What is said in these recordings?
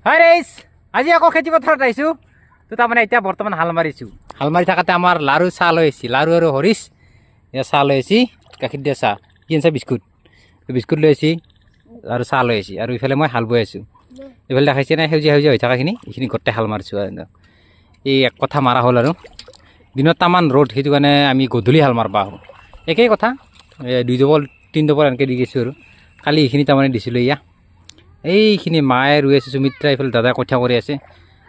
হাই ৰাইজ, আজি আকৌ খেতি পথাৰত আহিছোঁ। তো তাৰমানে এতিয়া বৰ্তমান হাল মাৰিছোঁ। হাল মাৰি থাকোঁতে আমাৰ লাৰু চাহ লৈ আহিছে, লাৰু আৰু হৰিচ এয়া চাহ লৈ আহিছে, গাখীৰ দিয়া চাহ কি আনিছে বিস্কুট, বিস্কুট লৈ আহিছে আৰু চাহ লৈ আহিছে। আৰু ইফালে মই হাল বৈ আছোঁ। এইফালে দেখাইছে নাই সেউজীয়া সেউজীয়া হৈ থকাখিনি, এইখিনি গোটেই হাল মাৰিছোঁ। আৰু এই এক কথা মাৰা হ'ল আৰু দিনত তামান ৰ'দ, সেইটো কাৰণে আমি গধূলি হাল মাৰিব আহোঁ। একেই কথা, 2 ডবল 3 ডবল এনেকৈ দি গৈছোঁ। আৰু কালি এইখিনি তাৰমানে দিছিলোঁ। এইখিনি মায়ে ৰুই আছে, সুমিত্ৰা এইফালে দাদাই কঠীয়া কৰি আছে।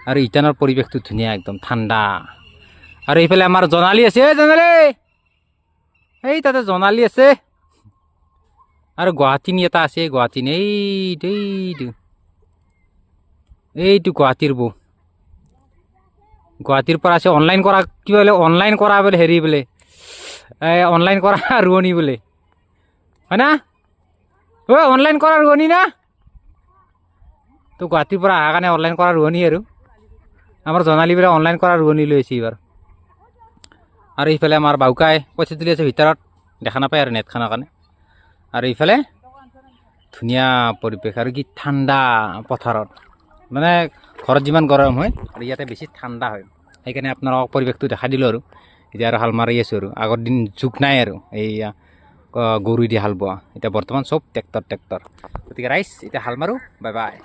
আৰু ইটানৰ পৰিৱেশটো ধুনীয়া, একদম ঠাণ্ডা। আৰু এইফালে আমাৰ জোনালী আছে, জোনালী এই তাতে জোনালী আছে। আৰু গুৱাহাটীনি এটা আছে, গুৱাহাটীনি এইটো গুৱাহাটীৰ বৌ, গুৱাহাটীৰ পৰা আছে। অনলাইন কৰা কিবা বোলে, অনলাইন কৰা বোলে, হেৰি বোলে অনলাইন কৰা ৰোৱনী বোলে, হয় না? অনলাইন কৰা ৰোৱনী না? তো গুৱাহাটীৰ পৰা অহাৰ কাৰণে অনলাইন কৰা ৰোৱনী। আৰু আমাৰ জোনালীবিলাক অনলাইন কৰা ৰোৱনী লৈ আছে এইবাৰ। আৰু ইফালে আমাৰ বাউকাই পইচা তুলি আছে ভিতৰত, দেখা নাপায় আৰু নেট খানৰ কাৰণে। আৰু ইফালে ধুনীয়া পৰিৱেশ, আৰু কি ঠাণ্ডা পথাৰত, মানে ঘৰত যিমান গৰম হয় আৰু ইয়াতে বেছি ঠাণ্ডা হয়। সেইকাৰণে আপোনালোকক পৰিৱেশটো দেখাই দিলোঁ। আৰু এতিয়া আৰু হাল মাৰি আছোঁ। আৰু আগৰ দিন যুগ নাই আৰু এইয়া গৰু দি হাল বোৱা, এতিয়া বৰ্তমান চব ট্ৰেক্টৰ। গতিকে ৰাইজ, এতিয়া হাল মাৰোঁ। Bye bye.